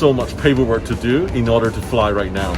so much paperwork to do in order to fly right now.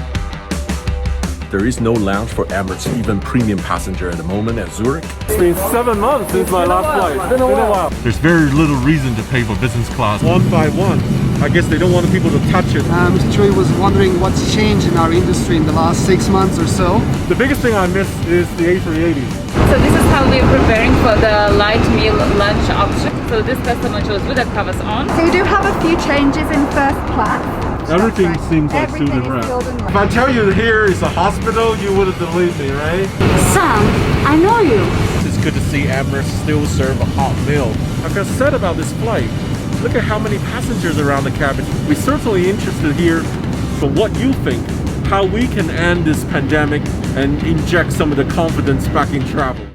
There is no lounge for Emirates, even premium passenger at the moment at Zurich. It's been 7 months since my last flight. It's been a while. There's very little reason to pay for business class. One by one. I guess they don't want people to touch it. Mr. Chui was wondering what's changed in our industry in the last 6 months or so. The biggest thing I miss is the A380. So this is how we're preparing for the light meal lunch option. So this customer chose with the covers on. So you do have a few changes in first class. Everything seems like Everything suited is right. filled and If I tell you here is a hospital, you wouldn't believe me, right? Sam, I know you. It's good to see Emirates still serve a hot meal. Like I said about this flight, look at how many passengers around the cabin. We're certainly interested here for what you think, how we can end this pandemic and inject some of the confidence back in travel.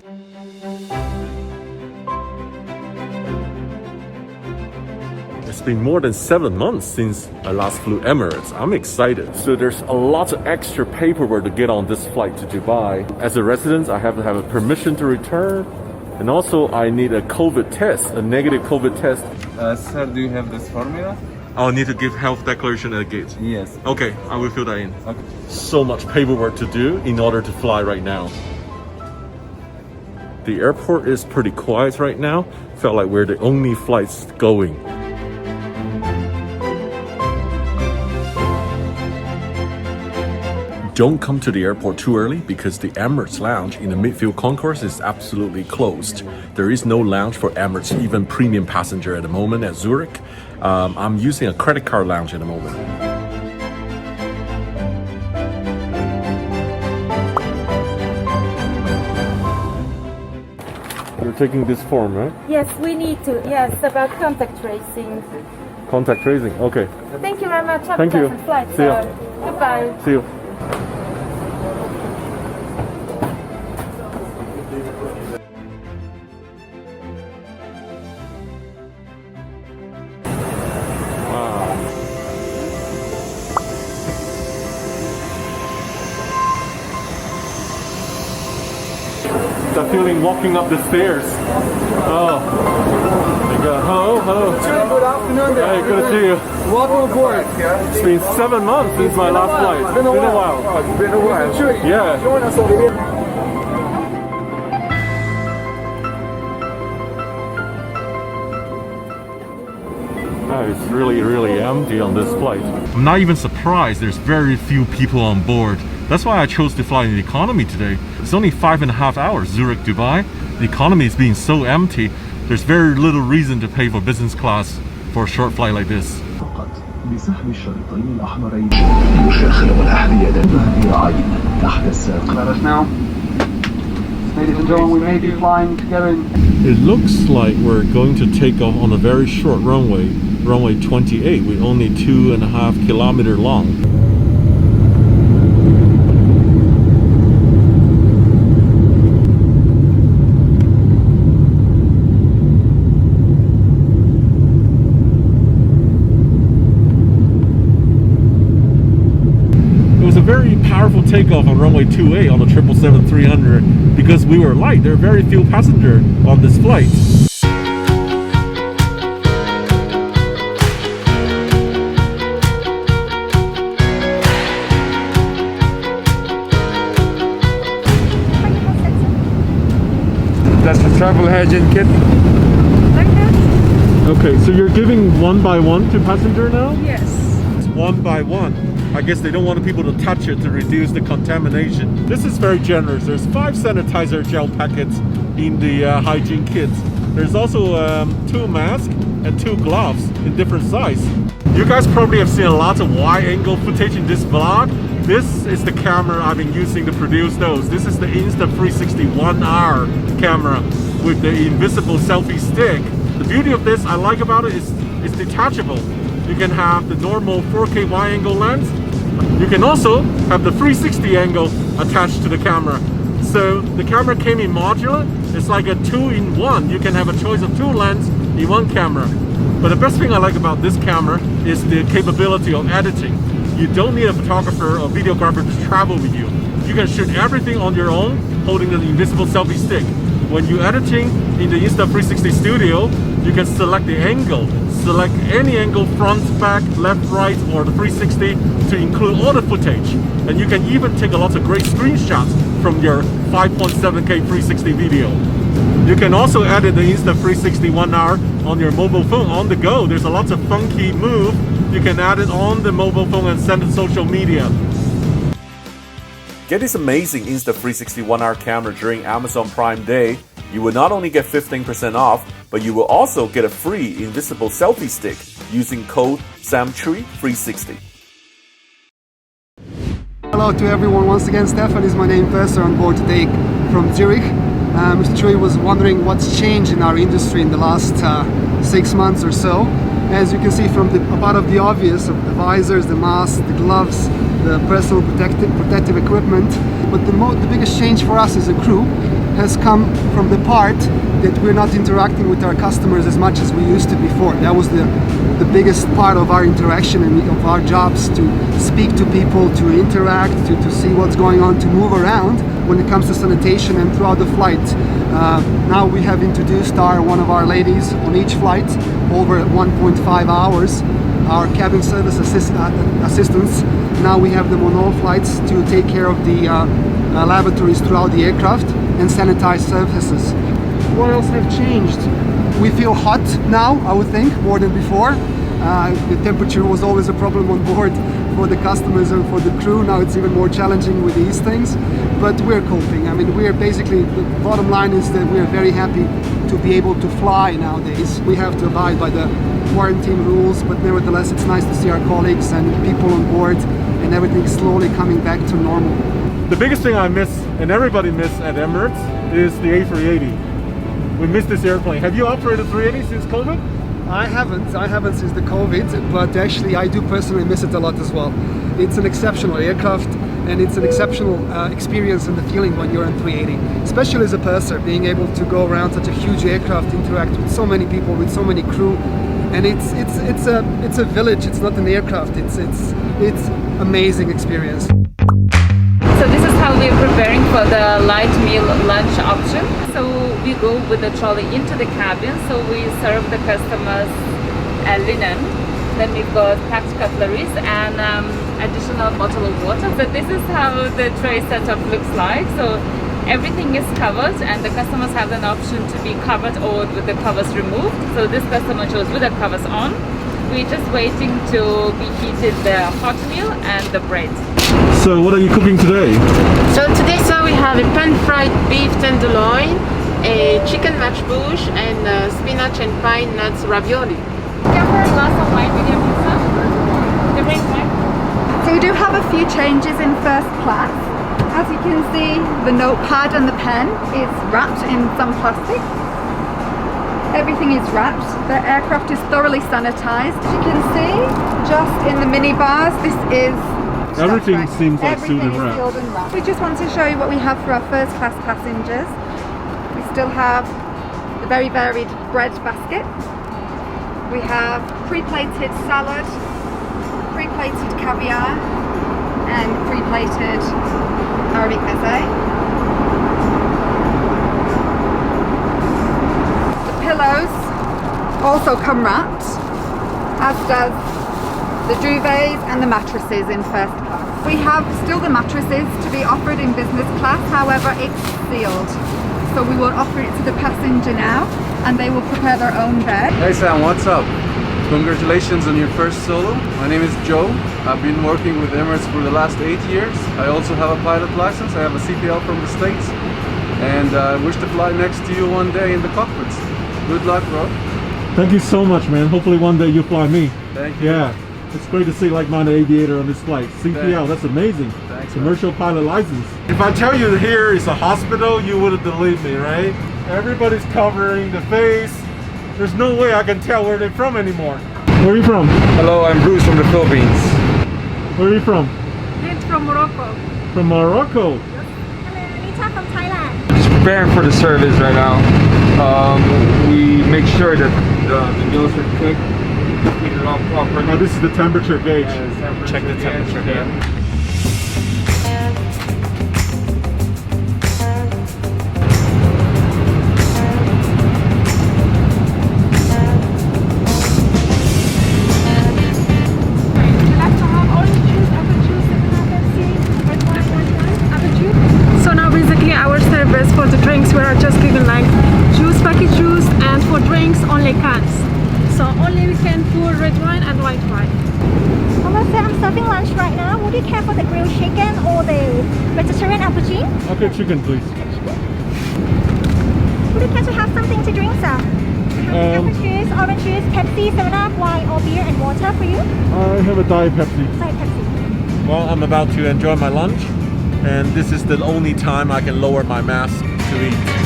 It's been more than 7 months since I last flew Emirates. I'm excited. So there's a lot of extra paperwork to get on this flight to Dubai. As a resident, I have to have a permission to return. And also I need a COVID test, a negative COVID test. Sir, do you have this formula? I'll need to give health declaration at the gate. Yes. Okay, I will fill that in. Okay. So much paperwork to do in order to fly right now. The airport is pretty quiet right now. Felt like we're the only flights going. Don't come to the airport too early because the Emirates lounge in the midfield concourse is absolutely closed. There is no lounge for Emirates, even premium passenger at the moment at Zurich. I'm using a credit card lounge at the moment. You're taking this form, right? Yes, we need to. Yes, about contact tracing. Contact tracing, okay. Thank you very much. Have Thank a you. pleasant flight, See ya. sir. Goodbye. See you. That feeling walking up the stairs. Oh, my God. Hello, hello. Good afternoon there. Hey, good to see you. Welcome aboard. It's been 7 months since my last flight. It's been a while. It's been a while. Yeah. Join us over here. Oh, it's really empty on this flight. I'm not even surprised there's very few people on board. That's why I chose to fly in the economy today. It's only 5.5 hours, Zurich, Dubai. The economy is being so empty, there's very little reason to pay for business class for a short flight like this. بسحب الشريطين الأحمرين يشغل الأحذية الذهبية تحت الساق. Let us know. Ladies and gentlemen, we may be flying together. It looks like we're going to take off on a very short runway, runway 28. We're only 2.5 kilometers long. Very powerful takeoff on runway 28 on the 777-300 because we were light. There are very few passengers on this flight. That's the travel agent kit. Okay, so you're giving one by one to passenger now? Yes. It's one by one. I guess they don't want people to touch it to reduce the contamination. This is very generous. There's 5 sanitizer gel packets in the hygiene kits. There's also 2 masks and 2 gloves in different size. You guys probably have seen a lot of wide angle footage in this vlog. This is the camera I've been using to produce those. This is the Insta360 1R camera with the invisible selfie stick. The beauty of this I like about it is it's detachable. You can have the normal 4K wide angle lens. You can also have the 360 angle attached to the camera. So the camera came in modular. It's like a 2-in-1. You can have a choice of 2 lenses in 1 camera. But the best thing I like about this camera is the capability of editing. You don't need a photographer or videographer to travel with you. You can shoot everything on your own, holding the invisible selfie stick. When you're editing in the Insta360 Studio, you can select the angle, select any angle, front, back, left, right, or the 360 to include all the footage. And you can even take a lot of great screenshots from your 5.7K 360 video. You can also edit the Insta360 1 hour on your mobile phone on the go. There's a lot of funky move. You can add it on the mobile phone and send it to social media. Get this amazing Insta360 1 hour camera during Amazon Prime Day. You will not only get 15% off, but you will also get a free invisible selfie stick using code SAMTREE360. Hello to everyone. Once again, Stefan is my name. Purser on board today from Zurich. Mr. Tree was wondering what's changed in our industry in the last 6 months or so. As you can see from a part of the obvious, of the visors, the masks, the gloves, the personal protective equipment. But the biggest change for us as a crew has come from the part that we're not interacting with our customers as much as we used to before. That was the biggest part of our interaction and of our jobs, to speak to people, to interact, to see what's going on, to move around when it comes to sanitation and throughout the flight. Now we have introduced one of our ladies on each flight over 1.5 hours, our cabin service assistants. Now we have them on all flights to take care of the lavatories throughout the aircraft and sanitize surfaces. What else have changed? We feel hot now, I would think, more than before. The temperature was always a problem on board for the customers and for the crew. Now it's even more challenging with these things, but we're coping. I mean, we're basically, the bottom line is that we're very happy to be able to fly nowadays. We have to abide by the quarantine rules, but nevertheless it's nice to see our colleagues and people on board and everything slowly coming back to normal. The biggest thing I miss, and everybody miss at Emirates, is the A380. We miss this airplane. Have you operated 380 since COVID? I haven't since the COVID, but actually I do personally miss it a lot as well. It's an exceptional aircraft and it's an exceptional experience and the feeling when you're on 380, especially as a purser, being able to go around such a huge aircraft, interact with so many people, with so many crew, and it's a village. It's not an aircraft. It's amazing experience. So this is how we're preparing for the light meal lunch option. So we go with the trolley into the cabin. So we serve the customers linen. Then we've got packed cutleries and additional bottle of water. So this is how the tray setup looks like. So everything is covered and the customers have an option to be covered or with the covers removed. So this customer chose with the covers on. We're just waiting to be heated the hot meal and the bread. So what are you cooking today? So today, we have a pan-fried beef tenderloin, a chicken matchbouche, and spinach and pine nuts ravioli. Glass of wine, medium pizza. The red wine. So we do have a few changes in first class. As you can see, the notepad and the pen is wrapped in some plastic. Everything is wrapped. The aircraft is thoroughly sanitized. As you can see, just in the minibars, this is Everything seems like sealed and wrapped. sealed and wrapped. We just want to show you what we have for our first class passengers. We still have the very varied bread basket. We have pre-plated salad, pre-plated caviar, and pre-plated Arabic meze. The pillows also come wrapped, as does the duvets and the mattresses in first class. We have still the mattresses to be offered in business class, however it's sealed. So we will offer it to the passenger now and they will prepare their own bed. Hey Sam, what's up? Congratulations on your first solo. My name is Joe. I've been working with Emirates for the last 8 years. I also have a pilot license. I have a CPL from the States. And I wish to fly next to you one day in the cockpits. Good luck, bro. Thank you so much, man. Hopefully one day you fly me. Thank you. Yeah. It's great to see like-minded aviator on this flight. CPL, that's amazing. Thanks, Commercial pilot license. If I tell you here is a hospital, you wouldn't believe me, right? Everybody's covering the face. There's no way I can tell where they're from anymore. Where are you from? Hello, I'm Bruce from the Philippines. Where are you from? It's from Morocco. From Morocco. Anita from Thailand. Just preparing for the service right now. We make sure that the meals are cooked, heated up properly. Oh, this is the temperature gauge. Check the temperature here. Hello sir, I'm serving lunch right now. Would you care for the grilled chicken or the vegetarian aubergine? Okay, chicken, please. Would you care to have something to drink, sir? Apple juice, orange juice, Pepsi, 7-Up, wine or beer and water for you? I have a Diet Pepsi. Sorry, Pepsi. Well, I'm about to enjoy my lunch, and this is the only time I can lower my mask to eat.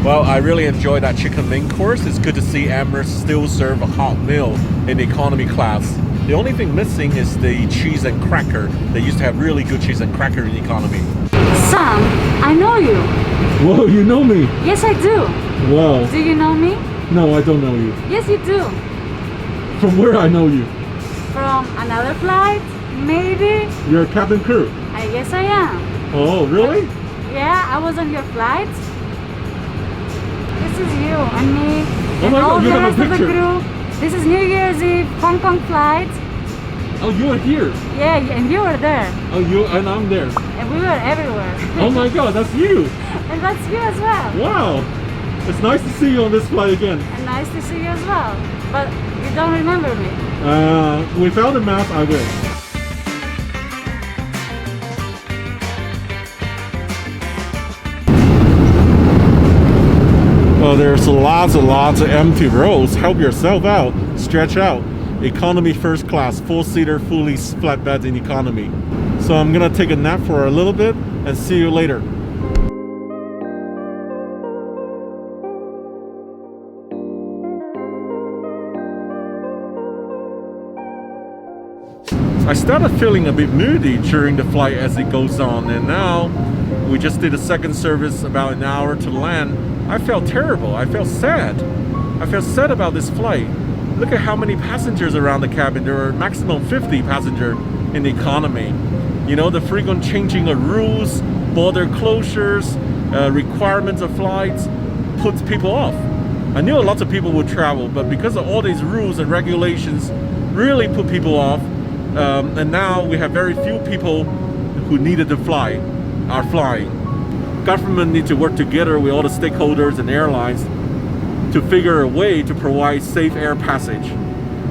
Well, I really enjoyed that chicken main course. It's good to see Emirates still serve a hot meal in the economy class. The only thing missing is the cheese and cracker. They used to have really good cheese and cracker in economy. Sam, I know you. Whoa, you know me? Yes, I do. Wow. Do you know me? No, I don't know you. Yes, you do. From where I know you? From another flight, maybe? You're a cabin crew. I guess I am. Oh, really? Yeah, I was on your flight. This is you and me Oh and my all God, the you have a rest of the picture. crew. This is New Year's Eve, Hong Kong flight. Oh, you are here. Yeah, and you were there. Oh, you and I'm there. And we were everywhere. Oh my God, that's you. And that's you as well. Wow. It's nice to see you on this flight again. And nice to see you as well. But you don't remember me. Without the mask, I will. Well, there's lots and lots of empty rows. Help yourself out. Stretch out. Economy first class, full-seater, fully flatbed in economy. So I'm gonna take a nap for a little bit and see you later. I started feeling a bit moody during the flight as it goes on, and now we just did a second service about an hour to land. I felt terrible. I felt sad. I felt sad about this flight. Look at how many passengers around the cabin. There are maximum 50 passengers in the economy. You know, the frequent changing of rules, border closures, requirements of flights puts people off. I knew a lot of people would travel, but because of all these rules and regulations really put people off. And now we have very few people who needed to fly are flying. Government need to work together with all the stakeholders and airlines to figure a way to provide safe air passage.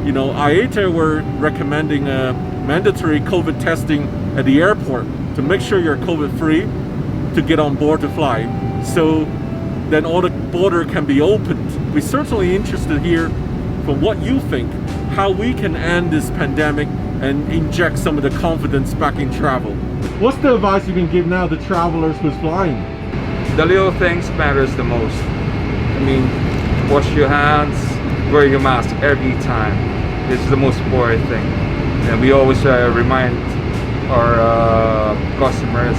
You know, IATA were recommending mandatory COVID testing at the airport to make sure you're COVID free to get on board to fly. So then all the border can be opened. We're certainly interested here from what you think, how we can end this pandemic and inject some of the confidence back in travel. What's the advice you can give now to travelers who's flying? The little things matters the most. I mean, wash your hands, wear your mask every time. This is the most important thing. And we always remind our customers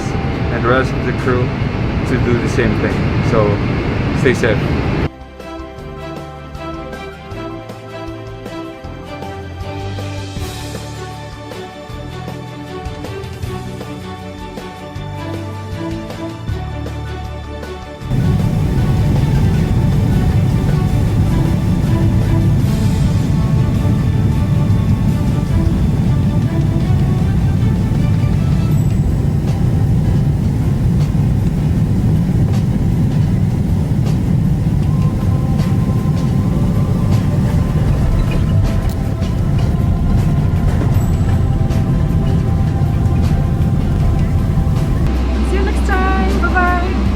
and the rest of the crew to do the same thing. So stay safe.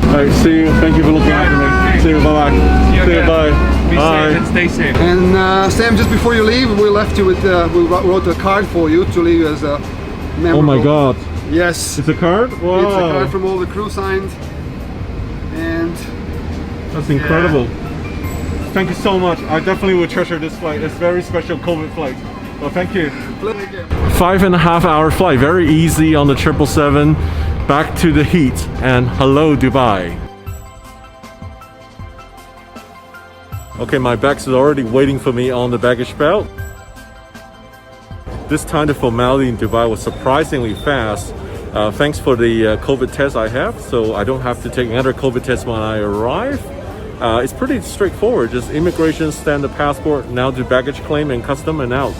Alright, see you. Thank you for looking after me. See you. Bye bye. See you again. Bye. Be Bye. safe and stay safe. And Sam, just before you leave, we left you with we wrote a card for you to leave as a memorable. Oh my God. Yes. It's a card? Wow. It's a card from all the crew signed. And that's incredible. Thank you so much. I definitely will treasure this flight. It's a very special COVID flight. Well, thank you. 5.5 hour flight. Very easy on the 777. Back to the heat. And hello, Dubai. Okay, my bags is already waiting for me on the baggage belt. This time the formality in Dubai was surprisingly fast. Thanks for the COVID test I have, so I don't have to take another COVID test when I arrive. It's pretty straightforward, just immigration, stamp the passport, now do baggage claim and custom and out.